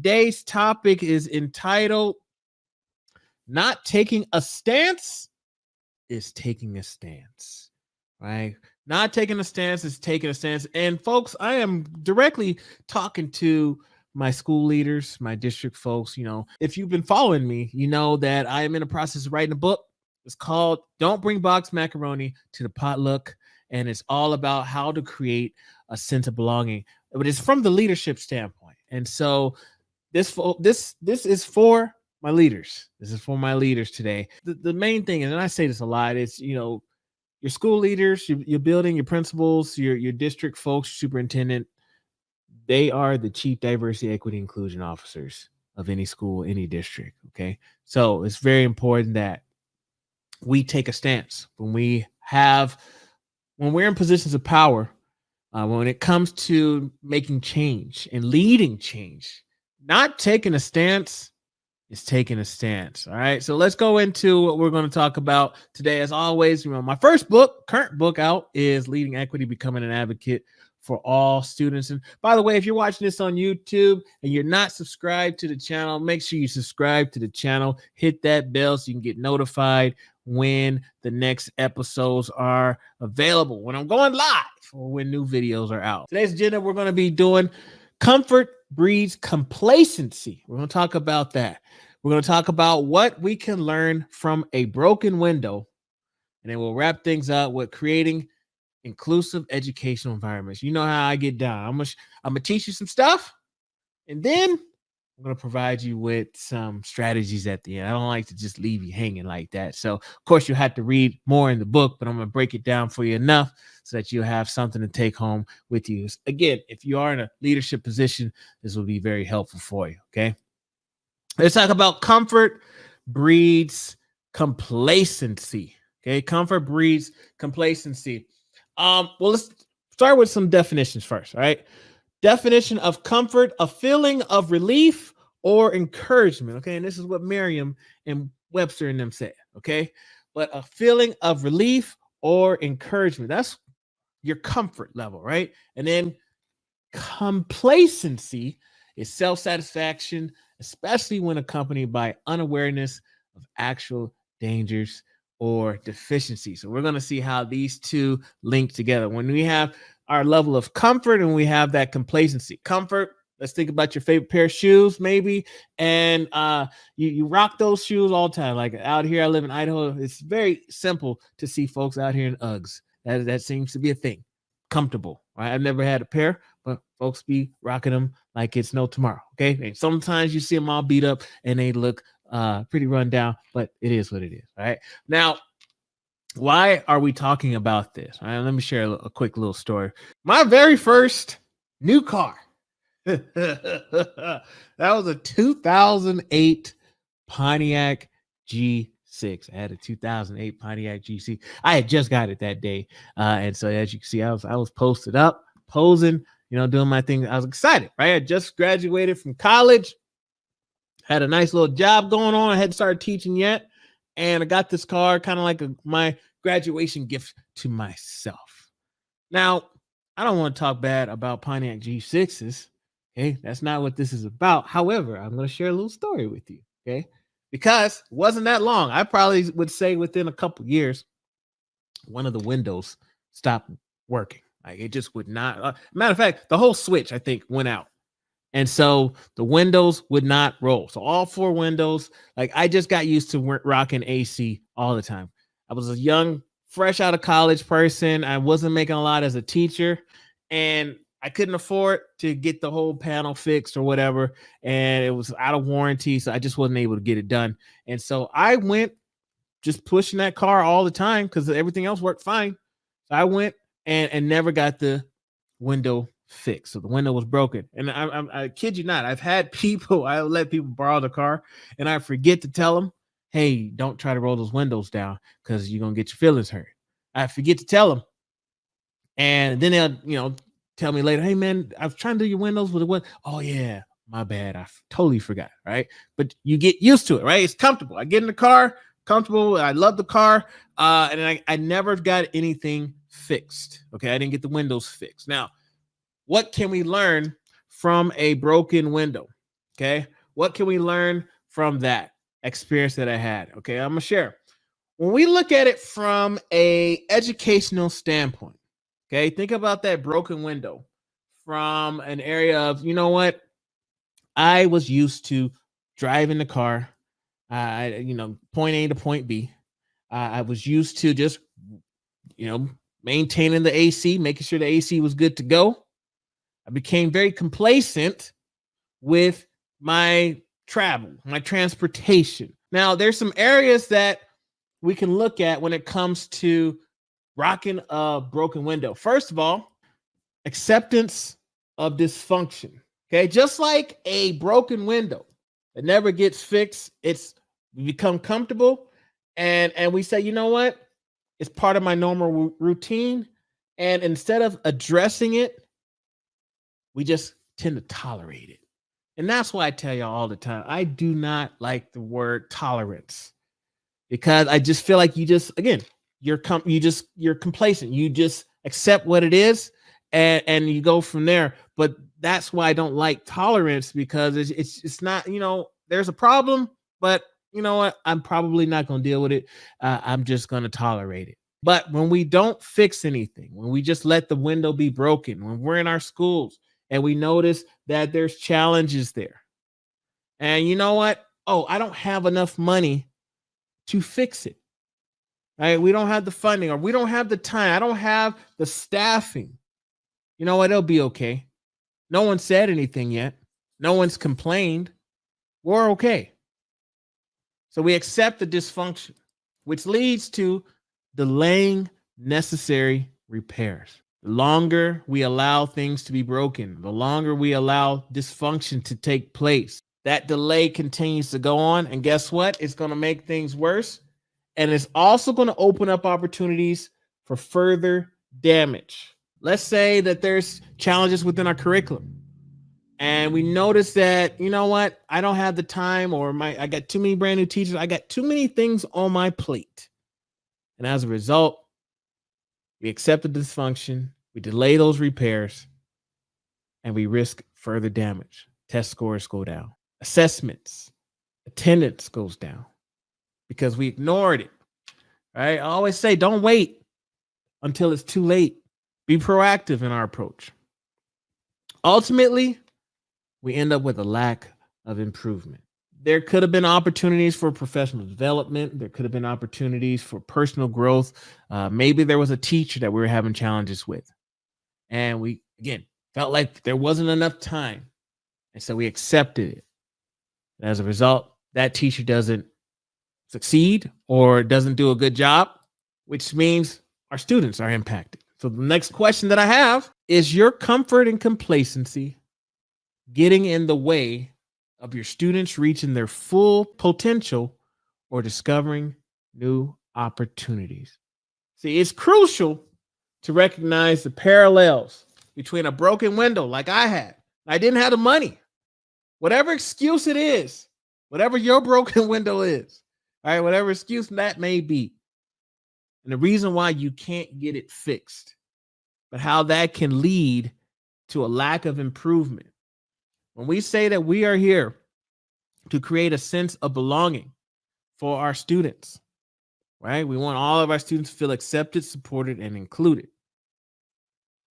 today's topic is entitled Not Taking a Stance is Taking a Stance, right? Not taking a stance is taking a stance. And folks, I am directly talking to my school leaders, my district folks. If you've been following me, you know that I am in the process of writing a book. It's called Don't Bring Boxed Macaroni to the Potluck. And it's all about how to create a sense of belonging, but it's from the leadership standpoint. And so this is for my leaders. This is for my leaders today. The main thing, and I say this a lot, is your school leaders, your building, your principals, your district folks, superintendent, they are the chief diversity, equity, inclusion officers of any school, any district. Okay. So it's very important that we take a stance when we're in positions of power, when it comes to making change and leading change. Not taking a stance is taking a stance. All right. So let's go into what we're going to talk about today. As always, my first current book out is Leading Equity, Becoming an Advocate for All Students. And by the way, if you're watching this on YouTube and you're not subscribed to the channel, make sure you subscribe to the channel, hit that bell so you can get notified when the next episodes are available, when I'm going live or when new videos are out. Today's agenda, we're going to be doing comfort breeds complacency. We're going to talk about that. We're going to talk about what we can learn from a broken window, and then we'll wrap things up with creating inclusive educational environments. You know how I get down. I'm going to teach you some stuff, and then I'm going to provide you with some strategies at the end. I don't like to just leave you hanging like that. So, of course, you have to read more in the book, but I'm going to break it down for you enough so that you'll have something to take home with you. Again, if you are in a leadership position, this will be very helpful for you, okay? Let's talk about comfort breeds complacency, okay? Comfort breeds complacency. Well, let's start with some definitions first, all right? Definition of comfort: a feeling of relief or encouragement. Okay. And this is what Merriam and Webster and them said. Okay. But a feeling of relief or encouragement, that's your comfort level, right? And then complacency is self-satisfaction, especially when accompanied by unawareness of actual dangers or deficiencies. So we're going to see how these two link together. When we have our level of comfort and we have that complacency. Comfort, let's think about your favorite pair of shoes, maybe. And you rock those shoes all the time. Like out here, I live in Idaho. It's very simple to see folks out here in Uggs. That seems to be a thing. Comfortable, right? I've never had a pair, but folks be rocking them like it's no tomorrow, okay? And sometimes you see them all beat up and they look pretty run down, but it is what it is, all right? Now, why are we talking about this? All right, let me share a quick little story. My very first new car. That was a 2008 Pontiac G6. I had a 2008 Pontiac G6. I had just got it that day. And so as you can see, I was posted up, posing, doing my thing. I was excited, right? I just graduated from college. Had a nice little job going on. I hadn't started teaching yet. And I got this car kind of like my graduation gift to myself. Now, I don't want to talk bad about Pontiac G6s. Okay, that's not what this is about. However, I'm going to share a little story with you. Okay, because it wasn't that long. I probably would say within a couple years, one of the windows stopped working. Like it just would not. Matter of fact, the whole switch, I think, went out. And so the windows would not roll. So all four windows, like I just got used to rocking AC all the time. I was a young, fresh out of college person. I wasn't making a lot as a teacher, and I couldn't afford to get the whole panel fixed or whatever. And it was out of warranty. So I just wasn't able to get it done. And so I went just pushing that car all the time because everything else worked fine. So I went and never got the window fixed. So the window was broken. And I kid you not, I've had people, I let people borrow the car and I forget to tell them, hey, don't try to roll those windows down because you're going to get your feelings hurt. I forget to tell them. And then they'll, tell me later, hey man, I was trying to do your windows with the window. Oh yeah, my bad. I totally forgot. Right. But you get used to it, right? It's comfortable. I get in the car, comfortable. I love the car. And I never got anything fixed. Okay. I didn't get the windows fixed. Now, what can we learn from a broken window? Okay. What can we learn from that experience that I had? Okay. I'm going to share. When we look at it from a educational standpoint, okay, think about that broken window from an area of, you know what? I was used to driving the car, point A to point B. I was used to just, maintaining the AC, making sure the AC was good to go. I became very complacent with my travel, my transportation. Now, there's some areas that we can look at when it comes to rocking a broken window. First of all, acceptance of dysfunction. Okay, just like a broken window, it never gets fixed. We become comfortable, and we say, you know what? It's part of my normal routine. And instead of addressing it, we just tend to tolerate it. And that's why I tell y'all all the time, I do not like the word tolerance, because I just feel like you're complacent. You just accept what it is, and you go from there. But that's why I don't like tolerance, because it's not, there's a problem, but you know what? I'm probably not going to deal with it. I'm just going to tolerate it. But when we don't fix anything, when we just let the window be broken, when we're in our schools and we notice that there's challenges there, and you know what? Oh, I don't have enough money to fix it. Right? We don't have the funding, or we don't have the time. I don't have the staffing. You know what? It'll be okay. No one said anything yet. No one's complained. We're okay. So we accept the dysfunction, which leads to delaying necessary repairs. The longer we allow things to be broken, the longer we allow dysfunction to take place, that delay continues to go on. And guess what? It's going to make things worse. And it's also going to open up opportunities for further damage. Let's say that there's challenges within our curriculum, and we notice that, you know what, I don't have the time, or I got too many brand new teachers. I got too many things on my plate. And as a result, we accept the dysfunction, we delay those repairs, and we risk further damage. Test scores go down. Assessments, attendance goes down because we ignored it. Right? I always say, don't wait until it's too late. Be proactive in our approach. Ultimately, we end up with a lack of improvement. There could have been opportunities for professional development. There could have been opportunities for personal growth. Maybe there was a teacher that we were having challenges with, and we, again, felt like there wasn't enough time. And so we accepted it. And as a result, that teacher doesn't succeed or doesn't do a good job, which means our students are impacted. So the next question that I have is, your comfort and complacency getting in the way of your students reaching their full potential or discovering new opportunities? See, it's crucial to recognize the parallels between a broken window like I had. I didn't have the money. Whatever excuse it is, whatever your broken window is, all right, whatever excuse that may be, and the reason why you can't get it fixed, but how that can lead to a lack of improvement. When we say that we are here to create a sense of belonging for our students, right? We want all of our students to feel accepted, supported, and included.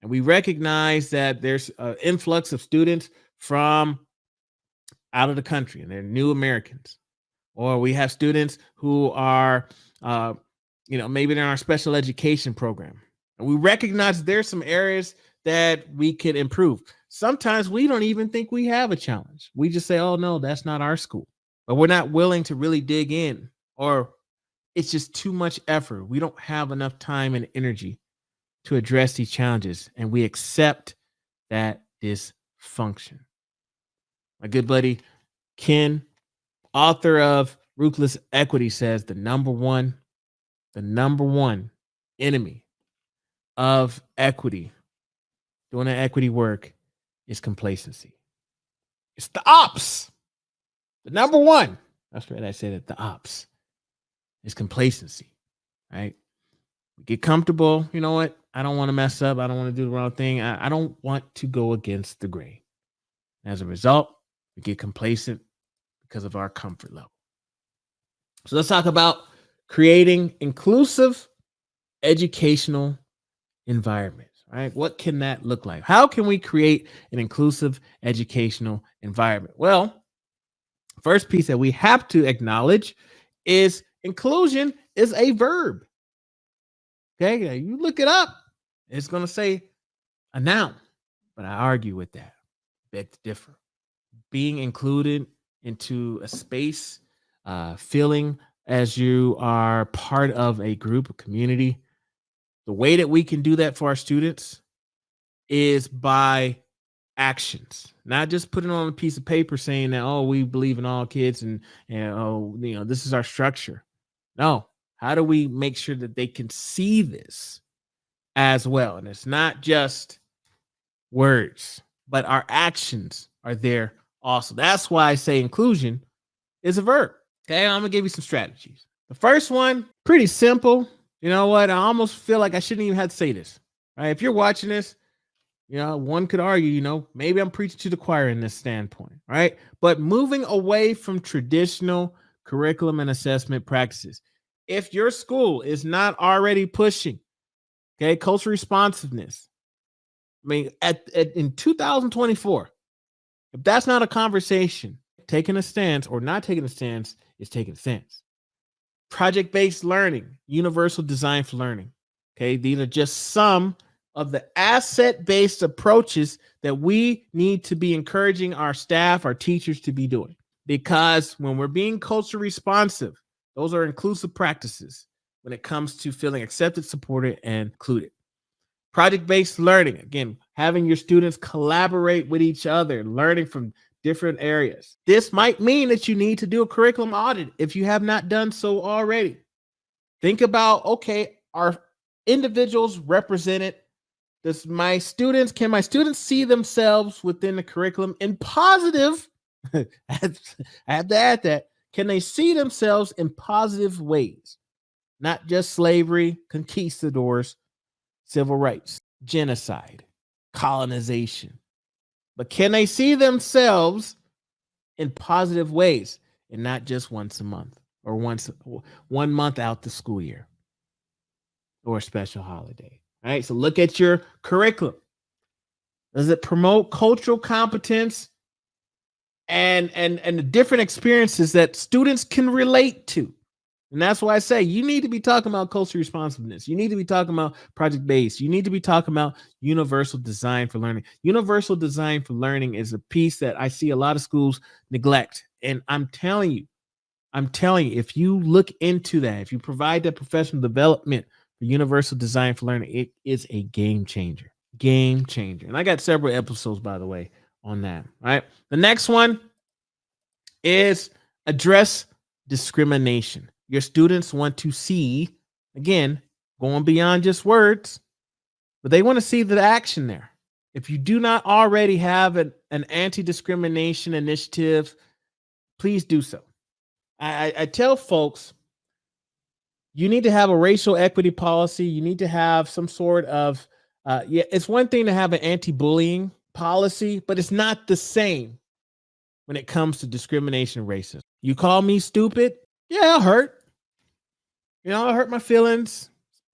And we recognize that there's an influx of students from out of the country, and they're new Americans. Or we have students who are, maybe they're in our special education program. And we recognize there's some areas that we could improve. Sometimes we don't even think we have a challenge. We just say, oh, no, that's not our school. But we're not willing to really dig in, or it's just too much effort. We don't have enough time and energy to address these challenges, and we accept that dysfunction. My good buddy Ken, author of Ruthless Equity, says the number one enemy of equity, doing the equity work, is complacency. It's the ops. The number one. That's right. I said it. The ops is complacency. Right? We get comfortable. You know what? I don't want to mess up. I don't want to do the wrong thing. I don't want to go against the grain. As a result, We get complacent because of our comfort level. So let's talk about creating inclusive educational environments, right? What can that look like? How can we create an inclusive educational environment? Well, first piece that we have to acknowledge is inclusion is a verb. Okay, you look it up, it's going to say a noun, but I argue with that. Beg to differ. Being included into a space, feeling as you are part of a group, a community. The way that we can do that for our students is by actions, not just putting on a piece of paper saying that, oh, we believe in all kids and oh, this is our structure. No, how do we make sure that they can see this as well? And it's not just words, but our actions are there also. That's why I say inclusion is a verb. Okay, I'm gonna give you some strategies. The first one, pretty simple. You know what? I almost feel like I shouldn't even have to say this. Right? If you're watching this, one could argue, maybe I'm preaching to the choir in this standpoint, right? But moving away from traditional curriculum and assessment practices. If your school is not already pushing, okay, cultural responsiveness, I mean, in 2024, if that's not a conversation, taking a stance or not taking a stance is taking a stance. Project-based learning, universal design for learning. Okay, these are just some of the asset-based approaches that we need to be encouraging our staff, our teachers to be doing. Because when we're being culture responsive, those are inclusive practices when it comes to feeling accepted, supported, and included. Project-based learning, again, having your students collaborate with each other, learning from different areas. This might mean that you need to do a curriculum audit if you have not done so already. Think about, okay, are individuals represented? Can my students see themselves within the curriculum in positive? I have to add that. Can they see themselves in positive ways? Not just slavery, conquistadors, civil rights, genocide, colonization. But can they see themselves in positive ways and not just once a month or 1 month out the school year or a special holiday? All right, so look at your curriculum. Does it promote cultural competence and the different experiences that students can relate to? And that's why I say you need to be talking about cultural responsiveness. You need to be talking about project-based. You need to be talking about universal design for learning. Universal design for learning is a piece that I see a lot of schools neglect. And I'm telling you, if you look into that, if you provide that professional development for universal design for learning, it is a game changer. Game changer. And I got several episodes, by the way, on that. All right. The next one is address discrimination. Your students want to see, again, going beyond just words, but they want to see the action there. If you do not already have an anti-discrimination initiative, please do so. I tell folks, you need to have a racial equity policy. You need to have some sort of, it's one thing to have an anti-bullying policy, but it's not the same when it comes to discrimination and racism. You call me stupid? Yeah, I'll hurt. I'll hurt my feelings.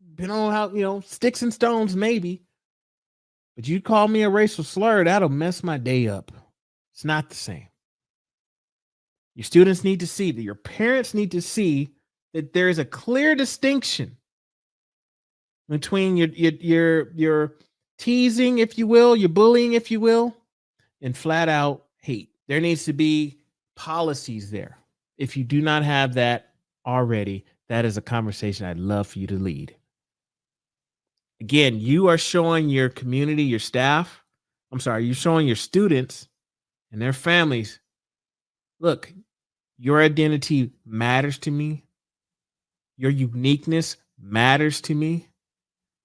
Depending on how, sticks and stones, maybe. But you call me a racial slur, that'll mess my day up. It's not the same. Your students need to see that, your parents need to see that there is a clear distinction between your teasing, if you will, your bullying, if you will, and flat out hate. There needs to be policies there. If you do not have that already, that is a conversation I'd love for you to lead. Again, you are showing your community, your staff, you're showing your students and their families, look, your identity matters to me. Your uniqueness matters to me.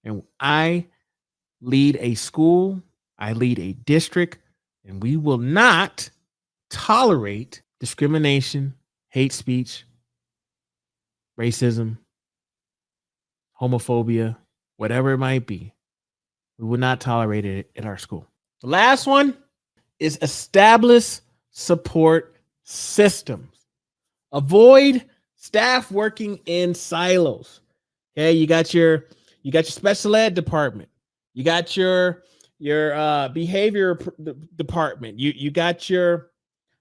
And I lead a school, I lead a district, and we will not tolerate discrimination, hate speech, racism, homophobia, whatever it might be. We will not tolerate it at our school. The last one is establish support systems. Avoid staff working in silos. Okay, you got your special ed department. You got your behavior department. You got your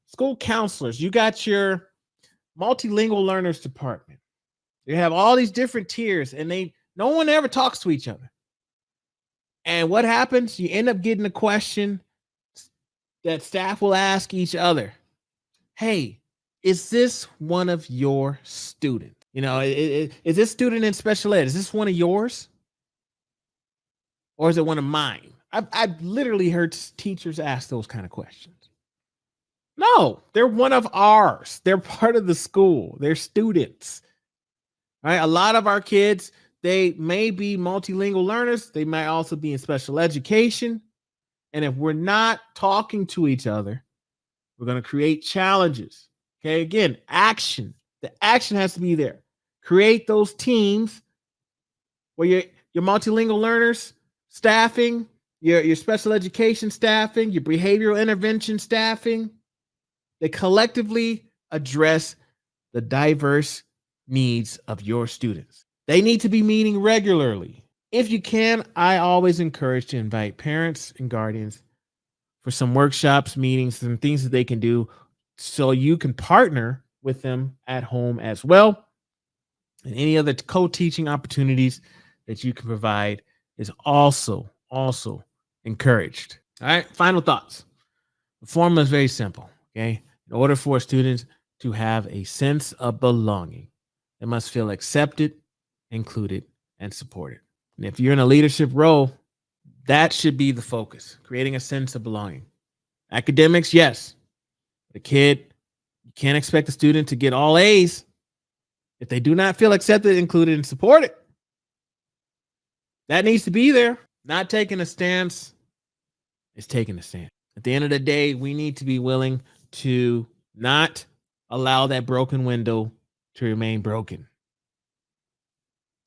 school counselors. You got your multilingual learners department. You have all these different tiers, and no one ever talks to each other. And what happens? You end up getting a question that staff will ask each other. Hey, is this one of your students? Is this student in special ed? Is this one of yours? Or is it one of mine? I've literally heard teachers ask those kind of questions. No, they're one of ours. They're part of the school. They're students. Right? A lot of our kids, they may be multilingual learners. They might also be in special education. And if we're not talking to each other, we're going to create challenges. Okay, again, action. The action has to be there. Create those teams where your multilingual learners staffing, your special education staffing, your behavioral intervention staffing, they collectively address the diverse needs of your students. They need to be meeting regularly. If you can, I always encourage to invite parents and guardians for some workshops, meetings, and things that they can do so you can partner with them at home as well. And any other co-teaching opportunities that you can provide is also encouraged. All right, final thoughts. The formula is very simple, okay? In order for students to have a sense of belonging, they must feel accepted, included, and supported. And if you're in a leadership role, that should be the focus, creating a sense of belonging. Academics, yes. The kid, you can't expect the student to get all A's if they do not feel accepted, included, and supported. That needs to be there. Not taking a stance is taking a stand. At the end of the day, we need to be willing to not allow that broken window to remain broken.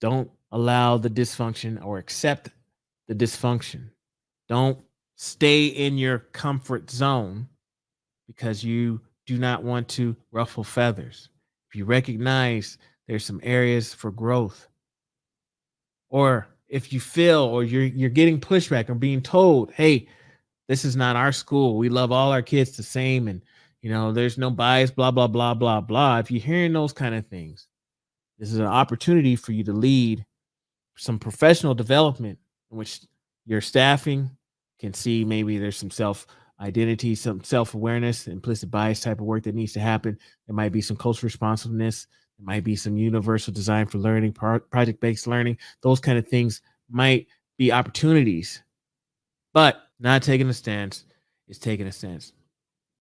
Don't allow the dysfunction or accept the dysfunction. Don't stay in your comfort zone because you do not want to ruffle feathers. If you recognize there's some areas for growth, or if you feel or you're getting pushback or being told, hey, this is not our school. We love all our kids the same. And, there's no bias, blah, blah, blah, blah, blah. If you're hearing those kind of things, this is an opportunity for you to lead some professional development in which your staffing can see maybe there's some self-identity, some self-awareness, implicit bias type of work that needs to happen. There might be some cultural responsiveness. There might be some universal design for learning, project-based learning. Those kind of things might be opportunities. But not taking a stance is taking a stance.